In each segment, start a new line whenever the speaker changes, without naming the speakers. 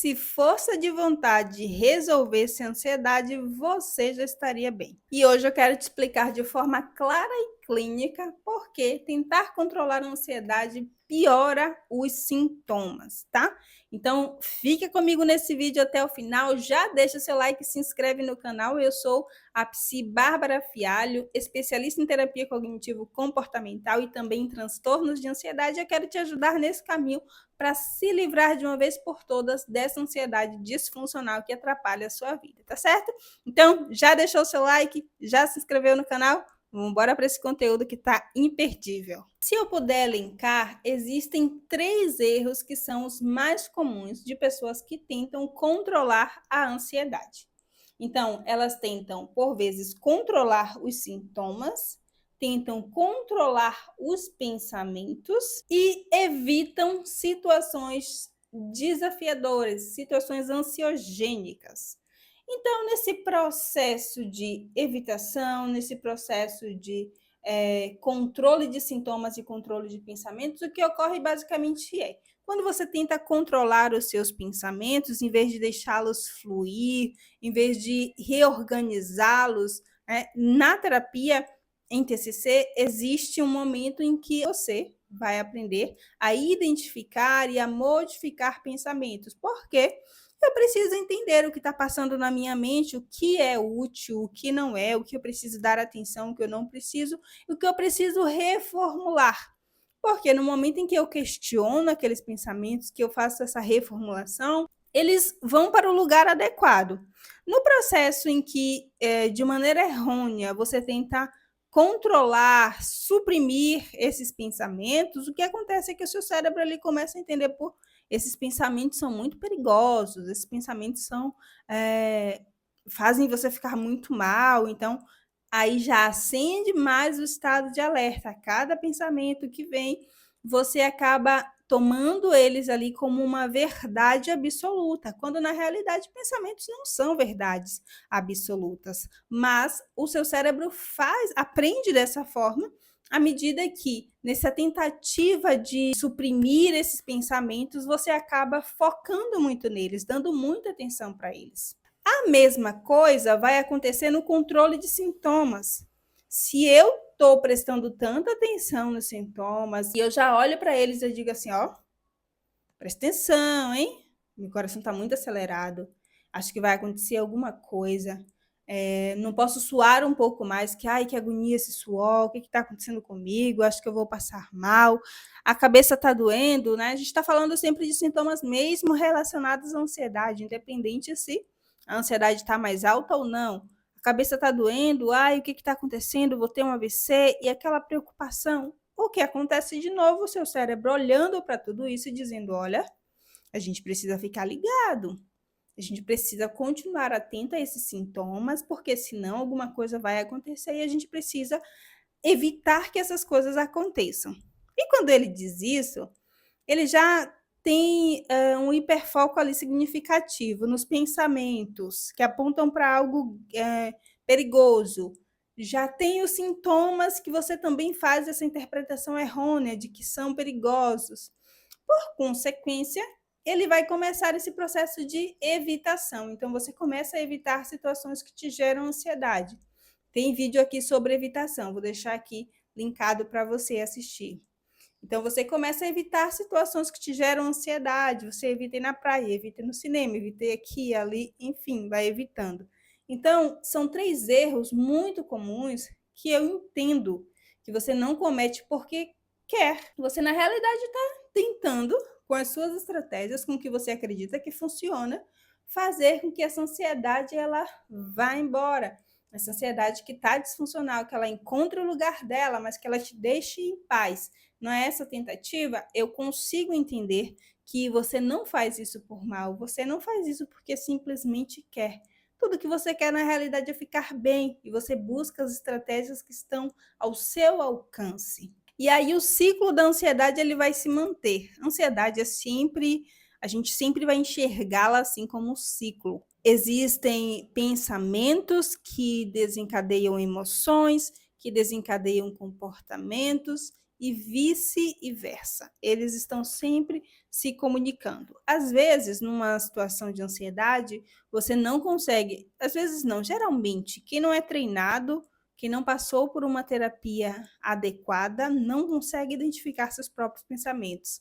Se força de vontade resolvesse a ansiedade, você já estaria bem. E hoje eu quero te explicar de forma clara e clínica por que tentar controlar a ansiedade piora os sintomas, tá? Então, fica comigo nesse vídeo até o final, já deixa seu like e se inscreve no canal. Eu sou a Psi Bárbara Fialho, especialista em terapia cognitivo-comportamental e também em transtornos de ansiedade. Eu quero te ajudar nesse caminho para se livrar de uma vez por todas dessa ansiedade disfuncional que atrapalha a sua vida, tá certo? Então, já deixou o seu like? Já se inscreveu no canal? Vamos embora para esse conteúdo que está imperdível. Se eu puder elencar, existem 3 erros que são os mais comuns de pessoas que tentam controlar a ansiedade. Então, elas tentam, por vezes, controlar os sintomas, tentam controlar os pensamentos e evitam situações desafiadoras, situações ansiogênicas. Então, nesse processo de evitação, nesse processo de controle de sintomas e controle de pensamentos, o que ocorre basicamente é quando você tenta controlar os seus pensamentos, em vez de deixá-los fluir, em vez de reorganizá-los, na terapia, em TCC, existe um momento em que você vai aprender a identificar e a modificar pensamentos. Por quê? Eu preciso entender o que está passando na minha mente, o que é útil, o que não é, o que eu preciso dar atenção, o que eu não preciso, o que eu preciso reformular. Porque no momento em que eu questiono aqueles pensamentos, que eu faço essa reformulação, eles vão para o lugar adequado. No processo em que, de maneira errônea, você tenta controlar, suprimir esses pensamentos, o que acontece é que o seu cérebro ele começa a entender, por esses pensamentos são muito perigosos, esses pensamentos são fazem você ficar muito mal, então aí já acende mais o estado de alerta. A cada pensamento que vem, você acaba tomando eles ali como uma verdade absoluta, quando na realidade pensamentos não são verdades absolutas, mas o seu cérebro aprende dessa forma à medida que, nessa tentativa de suprimir esses pensamentos, você acaba focando muito neles, dando muita atenção para eles. A mesma coisa vai acontecer no controle de sintomas. Se eu estou prestando tanta atenção nos sintomas e eu já olho para eles e digo assim, ó, presta atenção, hein? Meu coração está muito acelerado. Acho que vai acontecer alguma coisa. Não posso suar um pouco mais, que agonia esse suor, o que está acontecendo comigo? Acho que eu vou passar mal. A cabeça está doendo, né? A gente está falando sempre de sintomas mesmo relacionados à ansiedade, independente se a ansiedade está mais alta ou não. A cabeça está doendo, o que está acontecendo? Vou ter um AVC, e aquela preocupação. O que acontece de novo? O seu cérebro olhando para tudo isso e dizendo, olha, a gente precisa ficar ligado. A gente precisa continuar atento a esses sintomas, porque senão alguma coisa vai acontecer e a gente precisa evitar que essas coisas aconteçam. E quando ele diz isso, ele já tem um hiperfoco ali significativo nos pensamentos que apontam para algo perigoso. Já tem os sintomas que você também faz essa interpretação errônea de que são perigosos. Por consequência, ele vai começar esse processo de evitação. Então, você começa a evitar situações que te geram ansiedade. Tem vídeo aqui sobre evitação, vou deixar aqui linkado para você assistir. Então, você começa a evitar situações que te geram ansiedade. Você evita ir na praia, evita ir no cinema, evita ir aqui, ali, enfim, vai evitando. Então, são 3 erros muito comuns que eu entendo que você não comete porque quer. Você, na realidade, está tentando, com as suas estratégias, com o que você acredita que funciona, fazer com que essa ansiedade ela vá embora. Essa ansiedade que está disfuncional, que ela encontre o lugar dela, mas que ela te deixe em paz. Não é essa tentativa? Eu consigo entender que você não faz isso por mal, você não faz isso porque simplesmente quer. Tudo que você quer na realidade é ficar bem e você busca as estratégias que estão ao seu alcance. E aí o ciclo da ansiedade ele vai se manter. A ansiedade é sempre, a gente sempre vai enxergá-la assim como um ciclo. Existem pensamentos que desencadeiam emoções, que desencadeiam comportamentos, e vice-versa. Eles estão sempre se comunicando. Às vezes, numa situação de ansiedade, você não consegue, às vezes não, geralmente, quem não é treinado, quem não passou por uma terapia adequada, não consegue identificar seus próprios pensamentos.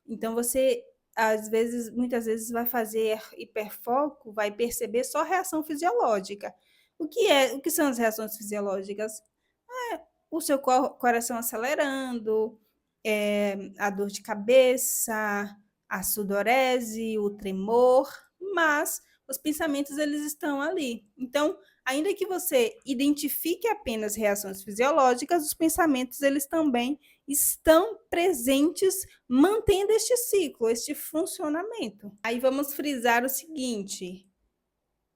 Então, você, às vezes, muitas vezes, vai fazer hiperfoco, vai perceber só reação fisiológica. O que são as reações fisiológicas? O seu coração acelerando, a dor de cabeça, a sudorese, o tremor, mas os pensamentos eles estão ali. Então, ainda que você identifique apenas reações fisiológicas, os pensamentos eles também estão presentes, mantendo este ciclo, este funcionamento. Aí vamos frisar o seguinte: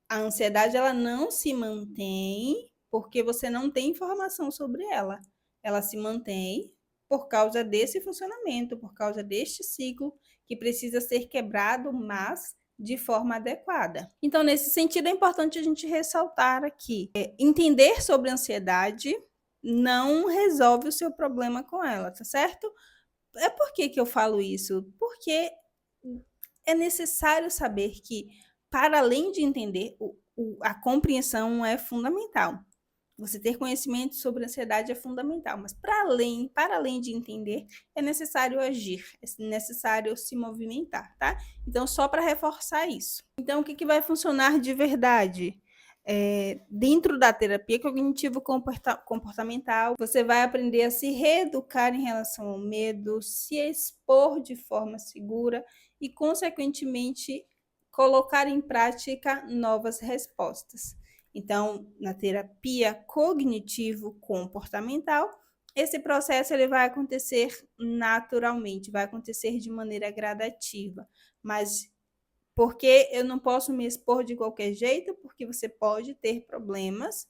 a ansiedade ela não se mantém porque você não tem informação sobre ela. Ela se mantém por causa desse funcionamento, por causa deste ciclo que precisa ser quebrado, mas de forma adequada. Então, nesse sentido, é importante a gente ressaltar aqui: entender sobre a ansiedade não resolve o seu problema com ela, tá certo? Por que eu falo isso? Porque é necessário saber que, para além de entender, a compreensão é fundamental. Você ter conhecimento sobre ansiedade é fundamental, mas para além de entender, é necessário agir, é necessário se movimentar, tá? Então, só para reforçar isso. Então, o que vai funcionar de verdade? Dentro da terapia cognitivo-comportamental, você vai aprender a se reeducar em relação ao medo, se expor de forma segura e, consequentemente, colocar em prática novas respostas. Então, na terapia cognitivo-comportamental, esse processo ele vai acontecer naturalmente, vai acontecer de maneira gradativa, mas porque eu não posso me expor de qualquer jeito, porque você pode ter problemas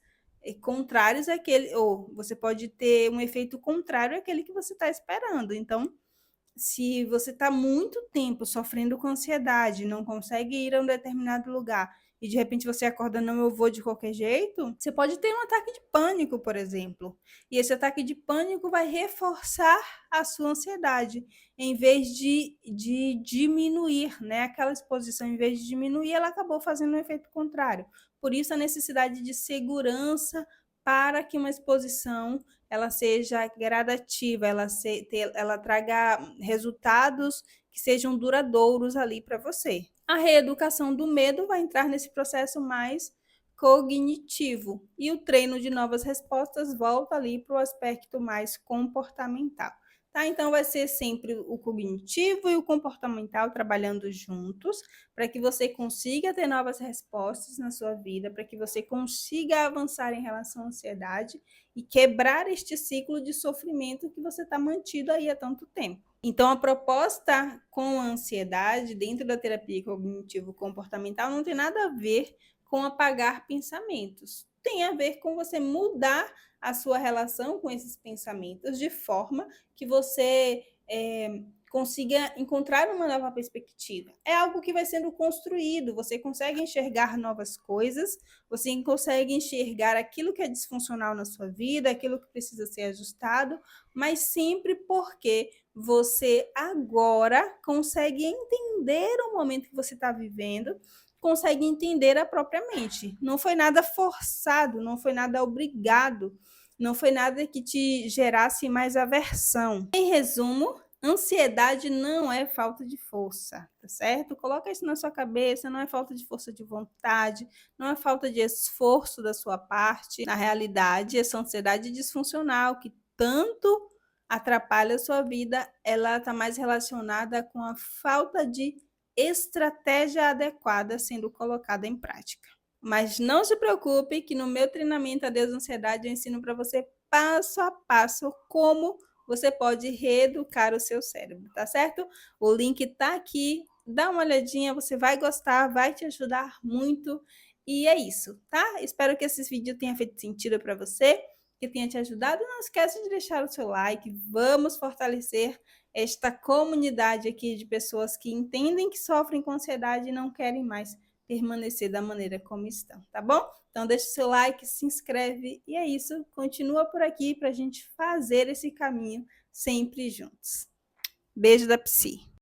contrários àquele, ou você pode ter um efeito contrário àquele que você está esperando. Então, se você está muito tempo sofrendo com ansiedade, não consegue ir a um determinado lugar e de repente você acorda, não, eu vou de qualquer jeito, você pode ter um ataque de pânico, por exemplo. E esse ataque de pânico vai reforçar a sua ansiedade, em vez de diminuir, né? Aquela exposição, em vez de diminuir, ela acabou fazendo um efeito contrário. Por isso, a necessidade de segurança para que uma exposição ela seja gradativa, ela traga resultados que sejam duradouros ali para você. A reeducação do medo vai entrar nesse processo mais cognitivo e o treino de novas respostas volta ali para o aspecto mais comportamental. Tá? Então, vai ser sempre o cognitivo e o comportamental trabalhando juntos para que você consiga ter novas respostas na sua vida, para que você consiga avançar em relação à ansiedade e quebrar este ciclo de sofrimento que você está mantido aí há tanto tempo. Então, a proposta com a ansiedade dentro da terapia cognitivo-comportamental não tem nada a ver com apagar pensamentos. Tem a ver com você mudar a sua relação com esses pensamentos de forma que você consiga encontrar uma nova perspectiva. É algo que vai sendo construído, você consegue enxergar novas coisas, você consegue enxergar aquilo que é disfuncional na sua vida, aquilo que precisa ser ajustado, mas sempre porque você agora consegue entender o momento que você está vivendo, consegue entender a própria mente. Não foi nada forçado, não foi nada obrigado, não foi nada que te gerasse mais aversão. Em resumo, ansiedade não é falta de força, tá certo? Coloca isso na sua cabeça, não é falta de força de vontade, não é falta de esforço da sua parte. Na realidade, essa ansiedade disfuncional que tanto atrapalha a sua vida, ela está mais relacionada com a falta de estratégia adequada sendo colocada em prática. Mas não se preocupe que no meu treinamento Adeus Ansiedade eu ensino para você passo a passo como você pode reeducar o seu cérebro, tá certo? O link está aqui, dá uma olhadinha, você vai gostar, vai te ajudar muito. E é isso, tá? Espero que esse vídeo tenha feito sentido para você, que tenha te ajudado. Não esquece de deixar o seu like, vamos fortalecer esta comunidade aqui de pessoas que entendem que sofrem com ansiedade e não querem mais permanecer da maneira como estão, tá bom? Então deixa o seu like, se inscreve e é isso. Continua por aqui para a gente fazer esse caminho sempre juntos. Beijo da Psi.